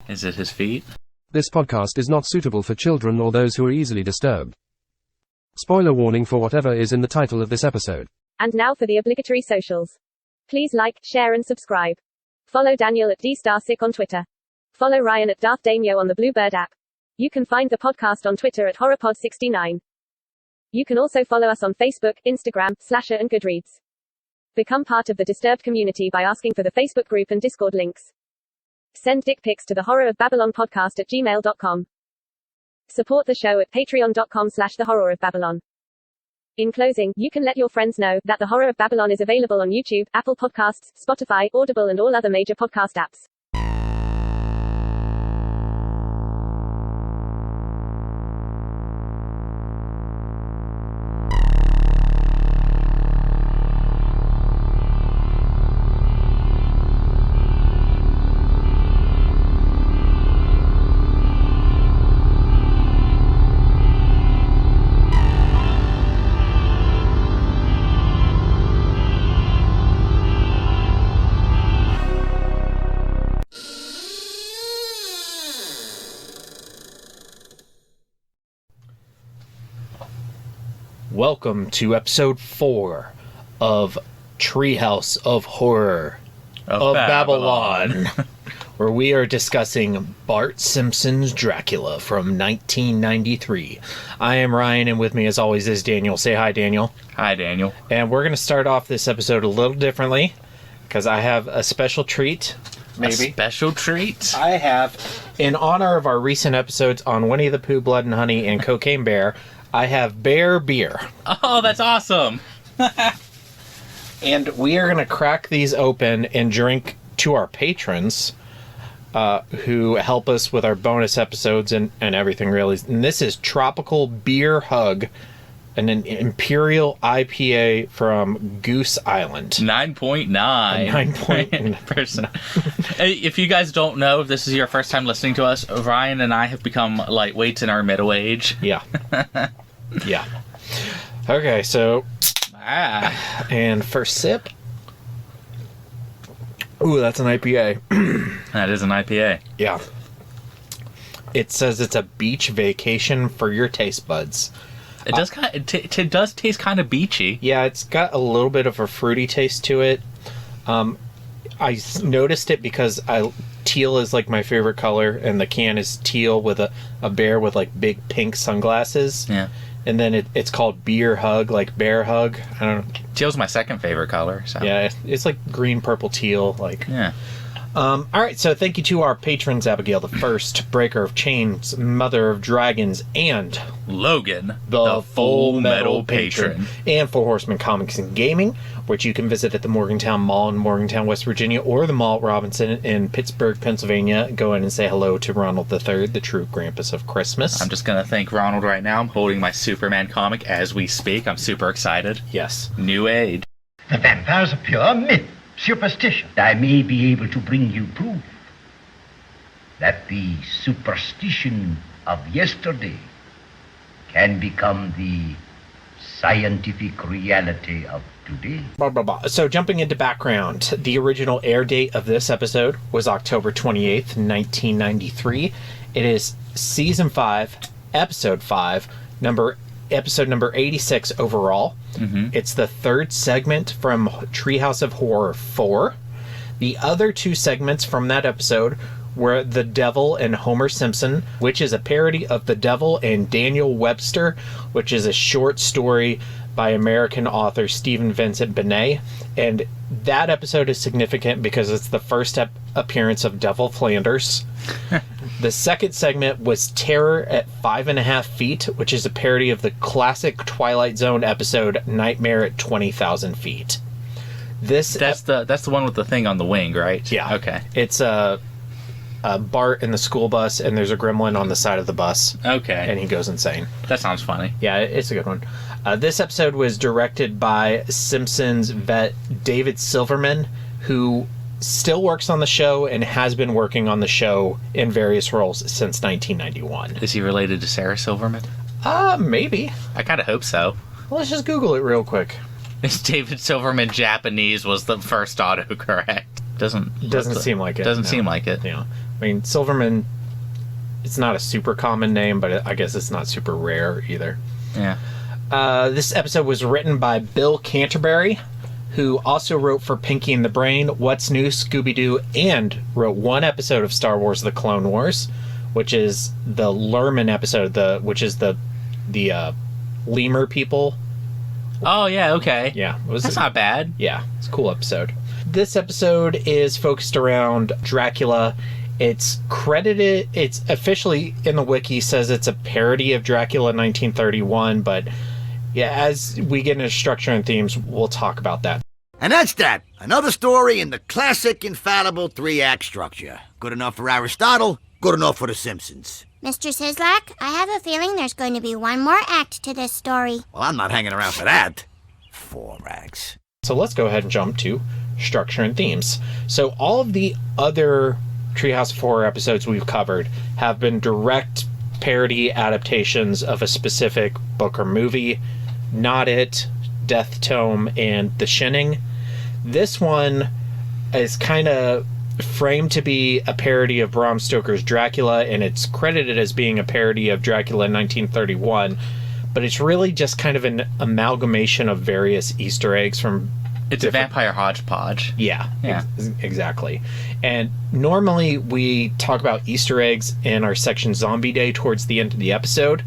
Is it his feet? This podcast is not suitable for children or those who are easily disturbed. Spoiler warning for whatever is in the title of this episode. And now for the obligatory socials. Please like, share and subscribe. Follow Daniel at DStarSick on Twitter. Follow Ryan at Darth Damio on the Bluebird app. You can find the podcast on Twitter at HorrorPod69. You can also follow us on Facebook, Instagram, Slasher and Goodreads. Become part of the Disturbed community by asking for the Facebook group and Discord links. Send dick pics to the horrorofbabylonpodcast@gmail.com. Support the show at patreon.com/thehorrorofbabylon. In closing, you can let your friends know that The Horror of Babylon is available on YouTube, Apple Podcasts, Spotify, Audible and all other major podcast apps. Welcome to episode 4 of Treehouse of Horror of Babylon, where we are discussing Bart Simpson's Dracula from 1993. I am Ryan, and with me as always is Daniel. Say hi, Daniel. Hi, Daniel. And we're going to start off this episode a little differently, because I have a special treat. Maybe. A special treat? I have, in honor of our recent episodes on Winnie the Pooh, Blood and Honey, and Cocaine Bear, I have Bear Beer. Oh, that's awesome. And we are going to crack these open and drink to our patrons who help us with our bonus episodes and everything, really. And this is Tropical Beer Hug, an Imperial IPA from Goose Island. 9.9. 9.9%. If you guys don't know, if this is your first time listening to us, Ryan and I have become lightweights in our middle age. Yeah. Yeah. Okay, so... And first sip. Ooh, that's an IPA. That is an IPA. Yeah. It says it's a beach vacation for your taste buds. It does it does taste kind of beachy. Yeah, it's got a little bit of a fruity taste to it. I noticed it because teal is like my favorite color, and the can is teal with a bear with like big pink sunglasses. Yeah. And then it's called Beer Hug, like Bear Hug. I don't know. Teal's my second favorite color. So. Yeah, it's like green, purple, teal. Like. Yeah. All right, so thank you to our patrons, Abigail the First, Breaker of Chains, Mother of Dragons, and Logan, the Full Metal Patron. And for Horsemen Comics and Gaming, which you can visit at the Morgantown Mall in Morgantown, West Virginia, or the Mall at Robinson in Pittsburgh, Pennsylvania. Go in and say hello to Ronald III, the true Krampus of Christmas. I'm just going to thank Ronald right now. I'm holding my Superman comic as we speak. I'm super excited. Yes. New age. The vampire's a pure myth. Superstition. I may be able to bring you proof that the superstition of yesterday can become the scientific reality of today. Blah, blah, blah. So jumping into background, the original air date of this episode was October 28th, 1993. It is Season 5, Episode 5, episode number 86 overall. Mm-hmm. It's the third segment from Treehouse of Horror 4. The other two segments from that episode were The Devil and Homer Simpson, which is a parody of The Devil and Daniel Webster, which is a short story by American author Stephen Vincent Benet. And that episode is significant because it's the first appearance of Devil Flanders. The second segment was Terror at 5.5 Feet, which is a parody of the classic Twilight Zone episode Nightmare at 20,000 Feet. That's the one with the thing on the wing, right? Yeah. Okay. It's a Bart in the school bus, and there's a gremlin on the side of the bus. Okay. And he goes insane. That sounds funny. Yeah, it's a good one. This episode was directed by Simpsons vet David Silverman, who still works on the show and has been working on the show in various roles since 1991. Is he related to Sarah Silverman? Maybe. I kind of hope so. Let's just Google it real quick. Is David Silverman Japanese was the first autocorrect? Doesn't seem like it. Doesn't seem like it. Yeah. I mean, Silverman, it's not a super common name, but I guess it's not super rare either. Yeah. This episode was written by Bill Canterbury, who also wrote for Pinky and the Brain, What's New, Scooby-Doo, and wrote one episode of Star Wars The Clone Wars, which is the Lerman episode, which is the lemur people. Oh, yeah, okay. Yeah. That's not bad. Yeah, it's a cool episode. This episode is focused around Dracula. It's officially in the wiki says it's a parody of Dracula 1931, but yeah, as we get into structure and themes, we'll talk about that. And that's that. Another story in the classic, infallible 3-act structure. Good enough for Aristotle, good enough for the Simpsons. Mr. Sislak, I have a feeling there's going to be one more act to this story. Well, I'm not hanging around for that. 4 acts. So let's go ahead and jump to structure and themes. So all of the other Treehouse of Horror episodes we've covered have been direct parody adaptations of a specific book or movie. Not It, Death Tome, and The Shining. This one is kind of framed to be a parody of Bram Stoker's Dracula, and it's credited as being a parody of Dracula 1931, but it's really just kind of an amalgamation of various Easter eggs from... It's a vampire hodgepodge. Yeah. Exactly. And normally we talk about Easter eggs in our section Zombie Day towards the end of the episode,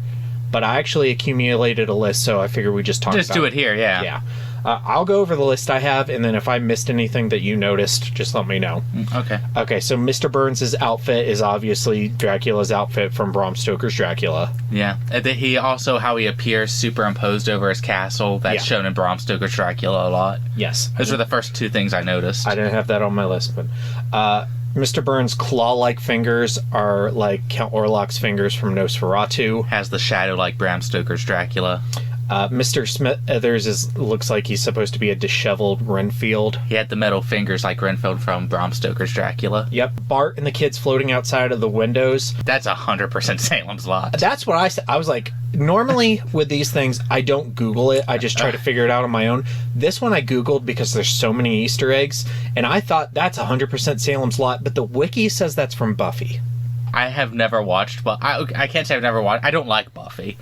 but I actually accumulated a list, so I figured we'd just talk about it. Just do it here, yeah. Yeah. I'll go over the list I have, and then if I missed anything that you noticed, just let me know. Okay. Okay, so Mr. Burns' outfit is obviously Dracula's outfit from Bram Stoker's Dracula. Yeah. And then how he appears superimposed over his castle. That's shown in Bram Stoker's Dracula a lot. Yes. Those were the first 2 things I noticed. I didn't have that on my list, but... Mr. Burns' claw-like fingers are like Count Orlok's fingers from Nosferatu. Has the shadow like Bram Stoker's Dracula. Mr. Smithers looks like he's supposed to be a disheveled Renfield. He had the metal fingers like Renfield from Bram Stoker's Dracula. Yep. Bart and the kids floating outside of the windows. That's 100% Salem's Lot. That's what I said. I was like, normally with these things, I don't Google it. I just try to figure it out on my own. This one I Googled because there's so many Easter eggs, and I thought that's 100% Salem's Lot, but the wiki says that's from Buffy. I have never watched, but I can't say I've never watched. I don't like Buffy.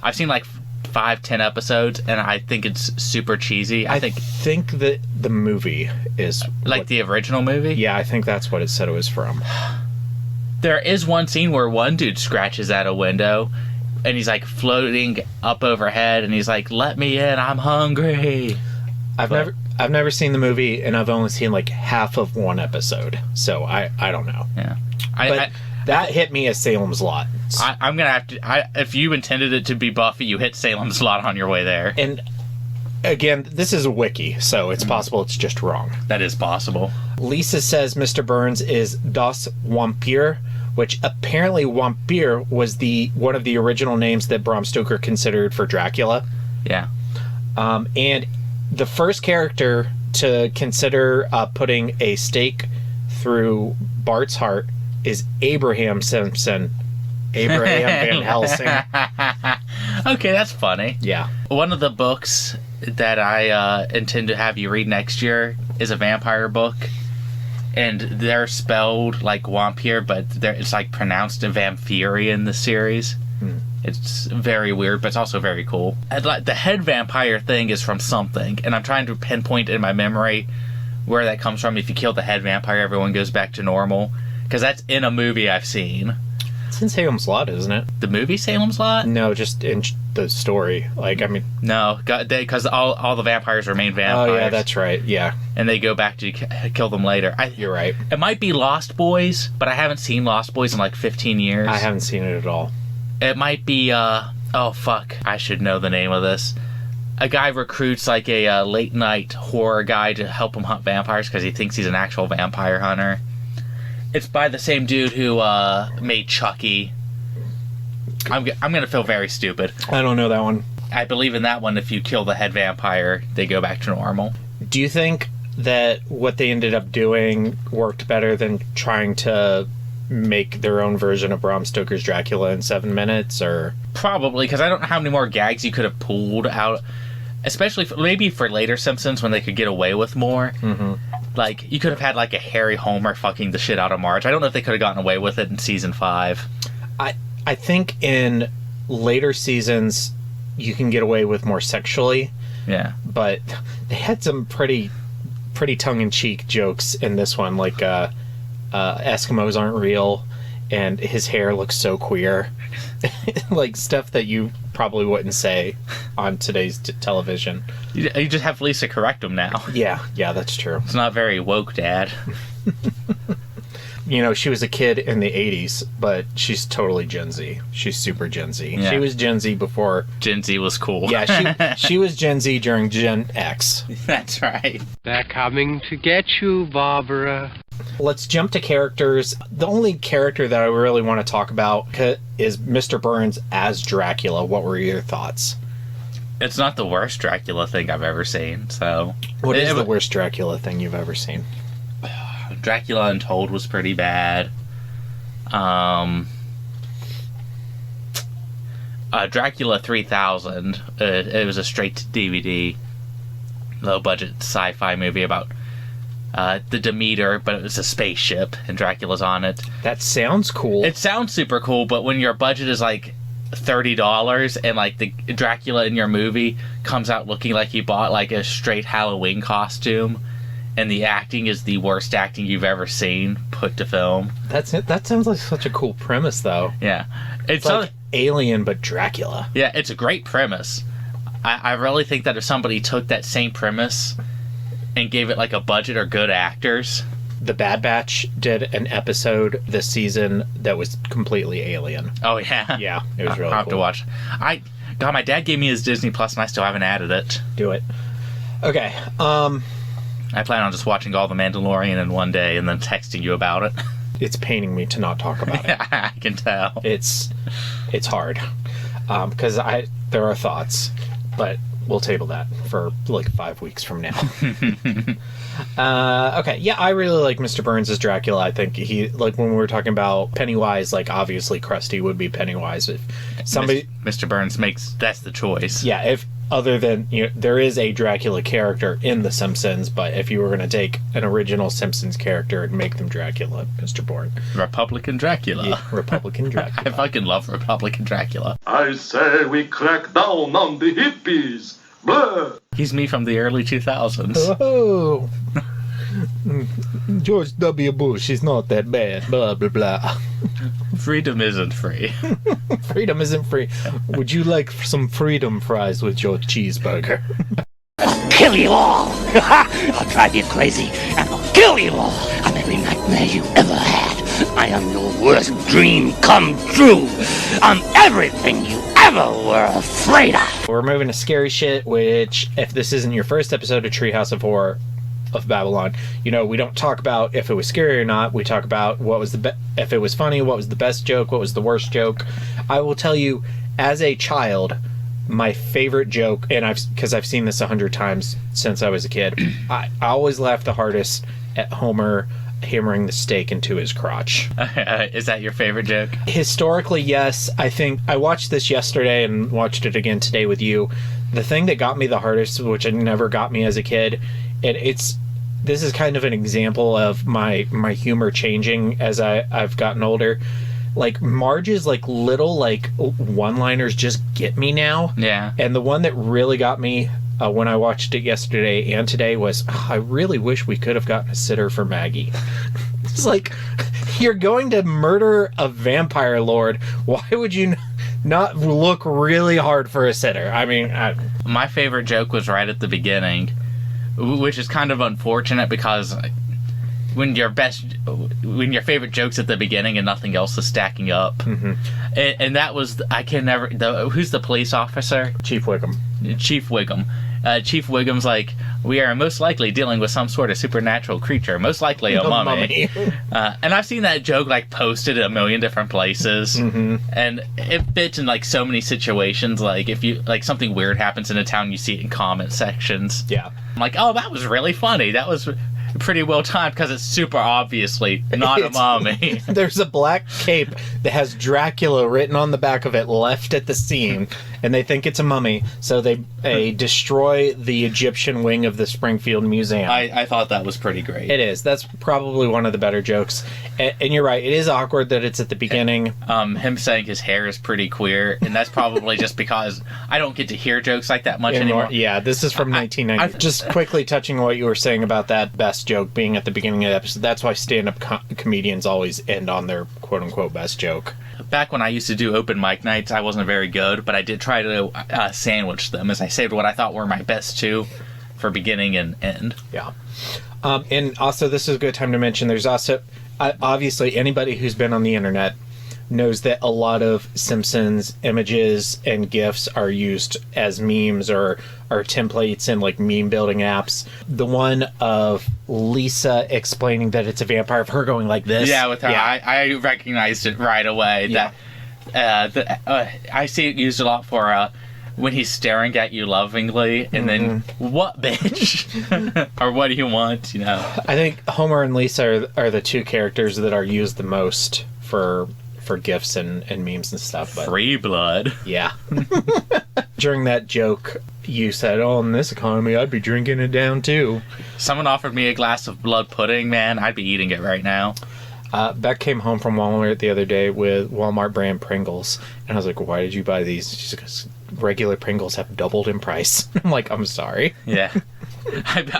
I've seen like 5-10 episodes, and I think it's super cheesy. I think that the movie is like the original movie. Yeah, I think that's what it said it was from. There is one scene where one dude scratches at a window, and he's like floating up overhead, and he's like, "Let me in, I'm hungry." I've never seen the movie, and I've only seen like half of one episode, so I don't know. Yeah, that hit me as Salem's Lot. I'm gonna have to. If you intended it to be Buffy, you hit Salem's Lot on your way there. And again, this is a wiki, so it's possible it's just wrong. That is possible. Lisa says Mr. Burns is Das Vampir, which apparently Vampir was one of the original names that Bram Stoker considered for Dracula. Yeah. And the first character to consider putting a stake through Bart's heart is Abraham Simpson. Abraham Van Helsing. Okay, that's funny. Yeah. One of the books that I intend to have you read next year is a vampire book. And they're spelled like Vampire, but it's like pronounced Vampire in the series. It's very weird, but it's also very cool. And like the head vampire thing is from something, and I'm trying to pinpoint in my memory where that comes from. If you kill the head vampire, everyone goes back to normal. Because that's in a movie I've seen. It's in Salem's Lot, isn't it? The movie Salem's Lot? No, just in the story. Like, I mean... No, because all the vampires remain vampires. Oh, yeah, that's right. Yeah. And they go back to kill them later. You're right. It might be Lost Boys, but I haven't seen Lost Boys in like 15 years. I haven't seen it at all. It might be, oh, fuck. I should know the name of this. A guy recruits like a late-night horror guy to help him hunt vampires because he thinks he's an actual vampire hunter. It's by the same dude who made Chucky. I'm going to feel very stupid. I don't know that one. I believe in that one, if you kill the head vampire, they go back to normal. Do you think that what they ended up doing worked better than trying to make their own version of Bram Stoker's Dracula in 7 minutes, or? Probably, because I don't know how many more gags you could have pulled out, especially maybe for later Simpsons when they could get away with more. Mm-hmm. Like, you could have had, like, a hairy Homer fucking the shit out of Marge. I don't know if they could have gotten away with it in season 5. I think in later seasons, you can get away with more sexually. Yeah. But they had some pretty tongue-in-cheek jokes in this one, like Eskimos aren't real, and his hair looks so queer. Like, stuff that you probably wouldn't say on today's television. You just have Lisa correct him now. Yeah, that's true. It's not very woke, Dad. You know, she was a kid in the 80s, but she's totally Gen Z. She's super Gen Z. Yeah. She was Gen Z before... Gen Z was cool. Yeah, she was Gen Z during Gen X. That's right. They're coming to get you, Barbara. Let's jump to characters. The only character that I really want to talk about is Mr. Burns as Dracula. What were your thoughts? It's not the worst Dracula thing I've ever seen, so... What is the worst Dracula thing you've ever seen? Dracula Untold was pretty bad. Dracula 3000, it was a straight-to-DVD, low-budget sci-fi movie about the Demeter, but it was a spaceship, and Dracula's on it. That sounds cool. It sounds super cool, but when your budget is like $30 and like the Dracula in your movie comes out looking like you bought like a straight Halloween costume, and the acting is the worst acting you've ever seen put to film. That sounds like such a cool premise, though. Yeah. It's like Alien, but Dracula. Yeah, it's a great premise. I really think that if somebody took that same premise and gave it like a budget or good actors... The Bad Batch did an episode this season that was completely alien. Oh, yeah? Yeah, it was really cool. I'll have to watch. God, my dad gave me his Disney Plus and I still haven't added it. Do it. Okay, I plan on just watching all the Mandalorian in one day and then texting you about it. It's paining me to not talk about it. I can tell. It's hard. Because there are thoughts, but we'll table that for like 5 weeks from now. Okay, yeah, I really like Mr. Burns as Dracula. I think he, like, when we were talking about Pennywise, like, obviously Krusty would be Pennywise. If somebody... Mr. Burns that's the choice. Yeah, if other than, you know, there is a Dracula character in The Simpsons, but if you were going to take an original Simpsons character and make them Dracula, Mr. Bourne. Republican Dracula. Yeah, Republican Dracula. I fucking love Republican Dracula. I say we crack down on the hippies. Blah. He's me from the early 2000s. Oh. George W. Bush is not that bad. Blah, blah, blah. Freedom isn't free. Freedom isn't free. Would you like some freedom fries with your cheeseburger? I'll kill you all! I'll drive you crazy, and I'll kill you all! I'm every nightmare you ever had. I am your worst dream come true. I'm everything you ever were afraid of. We're moving to scary shit, which, if this isn't your first episode of Treehouse of Horror of Babylon, you know, we don't talk about if it was scary or not. We talk about what was if it was funny, what was the best joke, what was the worst joke. I will tell you, as a child, my favorite joke, and because I've seen this 100 times since I was a kid, I always laugh the hardest at Homer hammering the stake into his crotch. Is that your favorite joke? Historically, yes. I think I watched this yesterday and watched it again today with you. The thing that got me the hardest, which it never got me as a kid, this is kind of an example of my humor changing as I've gotten older. Like, Marge's like little like one-liners just get me now. Yeah. And the one that really got me when I watched it yesterday and today was, I really wish we could have gotten a sitter for Maggie. It's like, you're going to murder a vampire lord. Why would you not look really hard for a sitter? I mean, my favorite joke was right at the beginning, which is kind of unfortunate because when your favorite joke's at the beginning and nothing else is stacking up. Mm-hmm. And that was, who's the police officer? Chief Wiggum. Chief Wiggum's like, we are most likely dealing with some sort of supernatural creature, most likely a mummy. And I've seen that joke like posted in a million different places. Mm-hmm. And it fits in like so many situations. Like if you like something weird happens in a town, you see it in comment sections. Yeah. I'm like, oh, that was really funny. That was pretty well timed because it's super obviously not a mummy. There's a black cape that has Dracula written on the back of it left at the scene, and they think it's a mummy, so they destroy the Egyptian wing of the Springfield Museum. I thought that was pretty great. It is. That's probably one of the better jokes. And you're right, it is awkward that it's at the beginning. Him saying his hair is pretty queer, and that's probably just because I don't get to hear jokes like that much anymore. Yeah, this is from 1990. Just quickly touching on what you were saying about that best joke being at the beginning of the episode, that's why stand-up comedians always end on their quote-unquote best joke. Back when I used to do open mic nights, I wasn't very good, but I did try to sandwich them as I saved what I thought were my best two for beginning and end. Yeah. And also, this is a good time to mention, there's also, obviously, anybody who's been on the internet knows that a lot of Simpsons images and GIFs are used as memes or templates in like meme building apps. The one of Lisa explaining that it's a vampire, of her going like this. Yeah, with her, yeah. I recognized it right away. Yeah. I see it used a lot for when he's staring at you lovingly, and then, what, bitch? Or what do you want, you know? I think Homer and Lisa are the two characters that are used the most for GIFs and memes and stuff. But free blood. Yeah. During that joke, you said, oh, in this economy, I'd be drinking it down too. Someone offered me a glass of blood pudding, man. I'd be eating it right now. Beck came home from Walmart the other day with Walmart brand Pringles. And I was like, why did you buy these? She's like, regular Pringles have doubled in price. I'm like, I'm sorry. Yeah.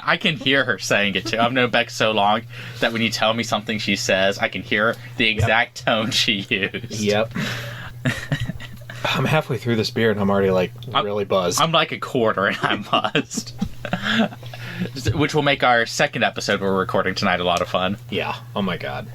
I can hear her saying it too. I've known Beck so long that when you tell me something she says, I can hear the exact tone she used. Yep. I'm halfway through this beer and I'm already like really buzzed. I'm like a quarter and I'm buzzed. Which will make our second episode we're recording tonight a lot of fun. Yeah. Oh my god.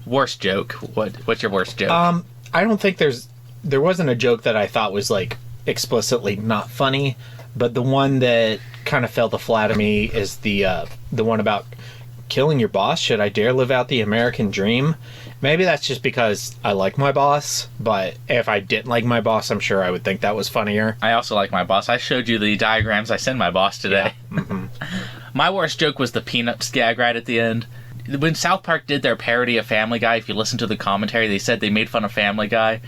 Worst joke. What's your worst joke? I don't think there wasn't a joke that I thought was like explicitly not funny, but the one that kind of fell flat to me is the one about killing your boss. Should I dare live out the American dream? Maybe that's just because I like my boss, but if I didn't like my boss, I'm sure I would think that was funnier. I also like my boss. I showed you the diagrams I sent my boss today. Yeah. Mm-hmm. My worst joke was the Peanuts gag right at the end. When South Park did their parody of Family Guy, if you listen to the commentary, they said they made fun of Family Guy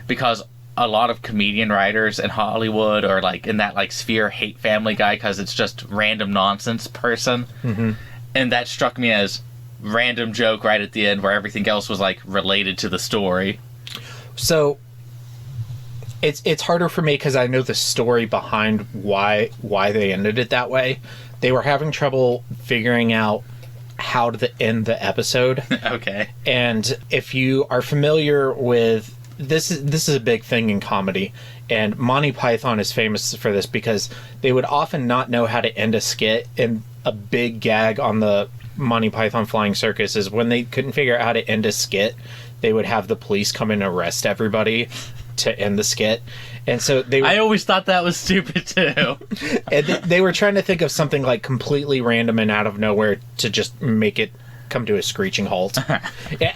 because a lot of comedian writers in Hollywood or like in that like sphere hate Family Guy because it's just random nonsense person. And that struck me as random joke right at the end where everything else was like related to the story. So it's harder for me because I know the story behind why they ended it that way. They were having trouble figuring out how to end the episode. Okay. And if you are familiar with this is a big thing in comedy, and Monty Python is famous for this because they would often not know how to end a skit. And a big gag on the Monty Python Flying Circus is when they couldn't figure out how to end a skit, they would have the police come and arrest everybody to end the skit. And so I always thought that was stupid too. And they were trying to think of something like completely random and out of nowhere to just make it come to a screeching halt.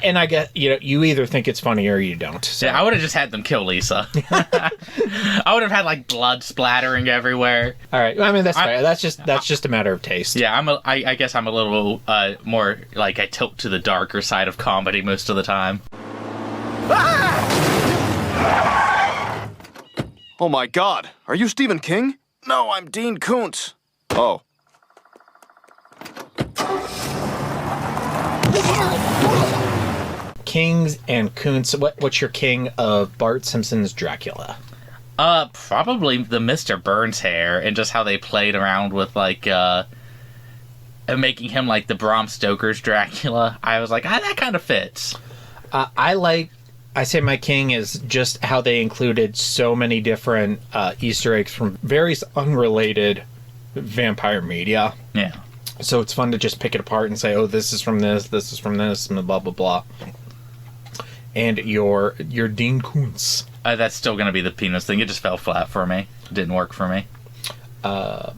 And I get, you either think it's funny or you don't. So. Yeah, I would have just had them kill Lisa. I would have had like blood splattering everywhere. All right, I mean that's fair. That's just a matter of taste. Yeah, I guess I'm a little more like I tilt to the darker side of comedy most of the time. Oh my God, are you Stephen King? No, I'm Dean Koontz. Oh. Kings and Koontz. What's your king of Bart Simpson's Dracula? Probably the Mr. Burns hair and just how they played around with like making him like the Bram Stoker's Dracula. I was like, that kind of fits. I say my king is just how they included so many different Easter eggs from various unrelated vampire media. Yeah. So it's fun to just pick it apart and say, oh, this is from this is from this, and blah, blah, blah. And your Dean Koontz. That's still going to be the Peanuts thing. It just fell flat for me. It didn't work for me. The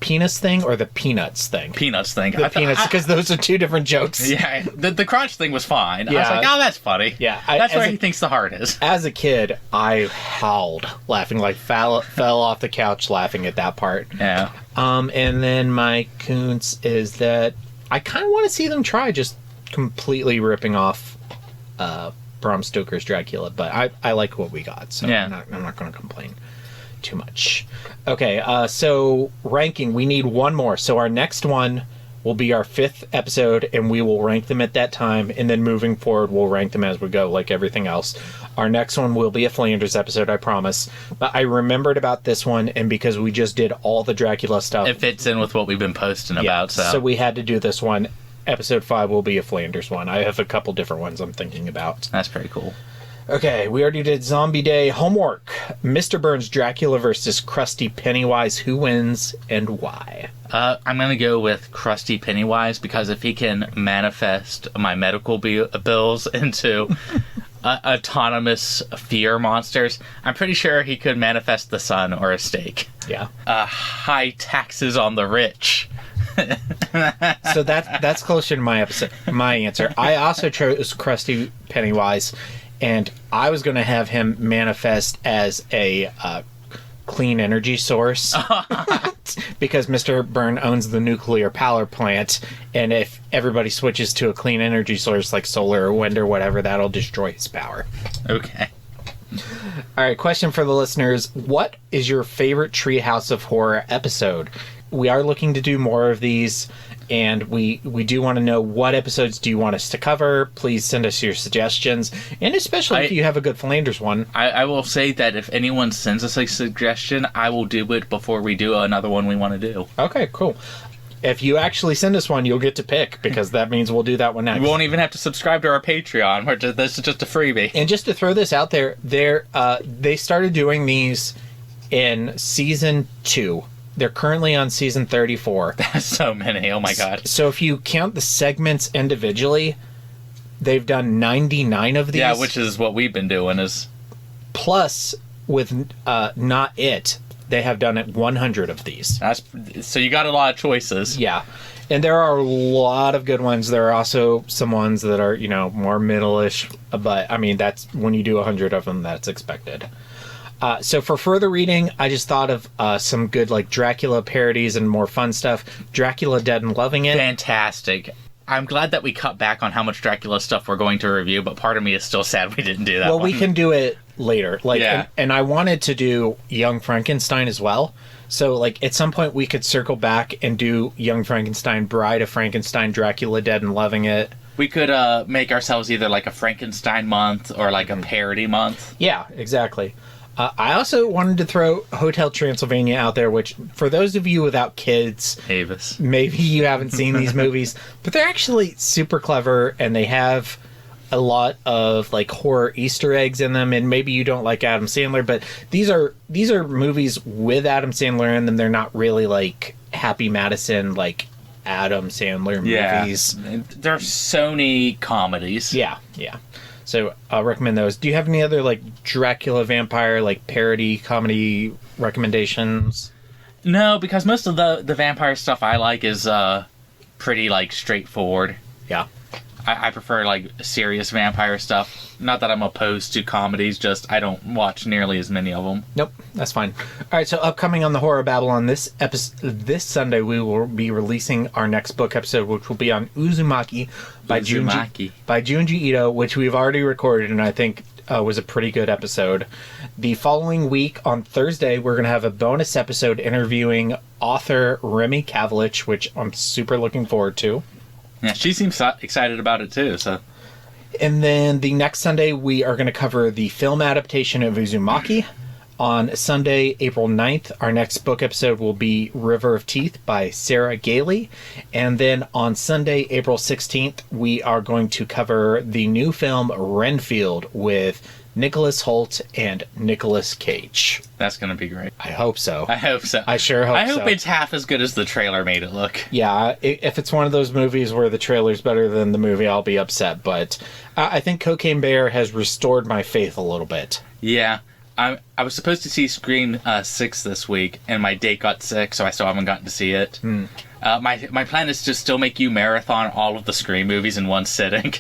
penis thing or the peanuts thing? Peanuts thing. The peanuts, because those are two different jokes. Yeah, the crotch thing was fine. Yeah. I was like, oh, that's funny. Yeah. That's where he thinks the heart is. As a kid, I howled laughing, like fell off the couch laughing at that part. Yeah. And then my Koontz is that I kind of want to see them try just completely ripping off Bram Stoker's Dracula, but I like what we got, so yeah. I'm not going to complain too much. Okay, so ranking, we need one more. So our next one will be our 5th episode, and we will rank them at that time, and then moving forward, we'll rank them as we go, like everything else. Our next one will be a Flanders episode, I promise. But I remembered about this one, and because we just did all the Dracula stuff... It fits in with what we've been posting about, so we had to do this one. Episode 5 will be a Flanders one. I have a couple different ones I'm thinking about. That's pretty cool. Okay, we already did Zombie Day. Homework. Mr. Burns' Dracula versus Krusty Pennywise. Who wins and why? I'm going to go with Krusty Pennywise because if he can manifest my medical bills into autonomous fear monsters, I'm pretty sure he could manifest the sun or a steak. Yeah. High taxes on the rich. So that's closer to my answer. I also chose Krusty Pennywise, and I was going to have him manifest as a clean energy source because Mr. Byrne owns the nuclear power plant, and if everybody switches to a clean energy source like solar or wind or whatever, that'll destroy his power. Okay. All right, question for the listeners. What is your favorite Treehouse of Horror episode? We are looking to do more of these, and we do want to know what episodes do you want us to cover. Please send us your suggestions, and especially if you have a good Flanders one. I will say that if anyone sends us a suggestion, I will do it before we do another one we want to do. Okay, cool. If you actually send us one, you'll get to pick, because that means we'll do that one next. We won't even have to subscribe to our Patreon. This is just a freebie. And just to throw this out there, they started doing these in Season 2. They're currently on Season 34. That's so many. Oh, my God. So if you count the segments individually, they've done 99 of these. Yeah, which is what we've been doing. Plus, with Not It, they have done 100 of these. So you got a lot of choices. Yeah. And there are a lot of good ones. There are also some ones that are, more middle-ish. But, I mean, that's when you do 100 of them, that's expected. So for further reading, I just thought of some good Dracula parodies and more fun stuff. Dracula Dead and Loving It. Fantastic. I'm glad that we cut back on how much Dracula stuff we're going to review, but part of me is still sad we didn't do that. Well, we can do it later. Yeah. And I wanted to do Young Frankenstein as well. So at some point we could circle back and do Young Frankenstein, Bride of Frankenstein, Dracula Dead and Loving It. We could make ourselves either a Frankenstein month or a parody month. Yeah, exactly. I also wanted to throw Hotel Transylvania out there, which, for those of you without kids, Avis, maybe you haven't seen these movies, but they're actually super clever, and they have a lot of horror Easter eggs in them. And maybe you don't like Adam Sandler, but these are movies with Adam Sandler in them. They're not really Happy Matheson Adam Sandler movies. Yeah, they're Sony comedies. Yeah. So I'll recommend those. Do you have any other Dracula vampire parody comedy recommendations? No, because most of the vampire stuff I like is pretty straightforward. Yeah. I prefer serious vampire stuff. Not that I'm opposed to comedies, just I don't watch nearly as many of them. Nope, that's fine. All right, so upcoming on the Horror Babylon this Sunday, we will be releasing our next book episode, which will be on Uzumaki by Junji Ito, which we've already recorded, and I think was a pretty good episode. The following week, on Thursday, we're going to have a bonus episode interviewing author Remy Kavalich, which I'm super looking forward to. Yeah, she seems excited about it too. So, and then the next Sunday we are going to cover the film adaptation of Uzumaki. On Sunday, April 9th, our next book episode will be River of Teeth by Sarah Gailey. And then on Sunday, April 16th, we are going to cover the new film Renfield with Nicholas Hoult and Nicolas Cage. That's going to be great. I hope so. I sure hope so. I hope it's half as good as the trailer made it look. Yeah, if it's one of those movies where the trailer's better than the movie, I'll be upset. But I think Cocaine Bear has restored my faith a little bit. Yeah. I was supposed to see Scream 6 this week, and my date got sick, so I still haven't gotten to see it. My plan is to still make you marathon all of the Scream movies in one sitting.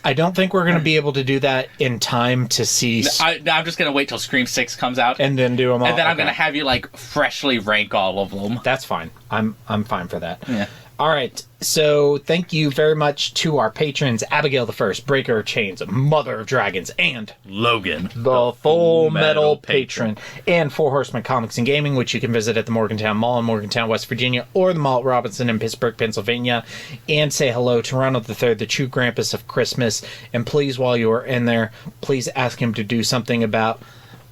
I don't think we're going to be able to do that in time to see... I'm just going to wait till Scream 6 comes out. And then do them all. And then I'm going to have you, like, freshly rank all of them. That's fine. I'm fine for that. Yeah. All right. So thank you very much to our patrons, Abigail the First, Breaker of Chains, Mother of Dragons, and Logan, the Full Metal Patron. And For Horsemen Comics and Gaming, which you can visit at the Morgantown Mall in Morgantown, West Virginia, or the Mall at Robinson in Pittsburgh, Pennsylvania. And say hello to Ronald III, the true Krampus of Christmas. And please, while you are in there, please ask him to do something about,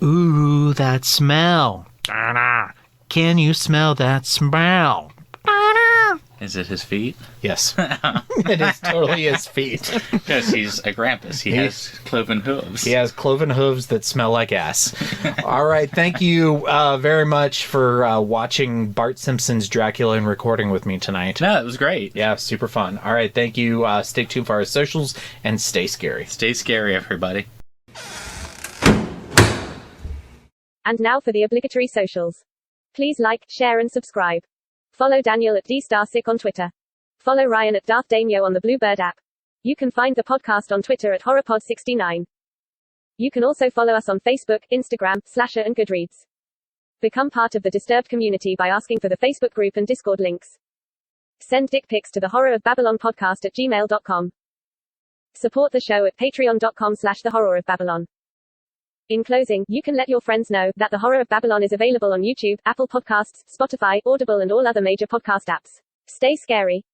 ooh, that smell. Can you smell that smell? Is it his feet? Yes. It is totally his feet. Because he's a Krampus. He has cloven hooves. He has cloven hooves that smell like ass. All right. Thank you very much for watching Bart Simpson's Dracula and recording with me tonight. No, it was great. Yeah, super fun. All right. Thank you. Stay tuned for our socials and stay scary. Stay scary, everybody. And now for the obligatory socials. Please like, share, and subscribe. Follow Daniel at DStarSick on Twitter. Follow Ryan at Darth Damio on the Bluebird app. You can find the podcast on Twitter at HorrorPod69. You can also follow us on Facebook, Instagram, Slasher, and Goodreads. Become part of the Disturbed community by asking for the Facebook group and Discord links. Send dick pics to the horrorofbabylon@gmail.com. Support the show at patreon.com/thehorrorofbabylon. In closing, you can let your friends know that The Horror of Babylon is available on YouTube, Apple Podcasts, Spotify, Audible, and all other major podcast apps. Stay scary.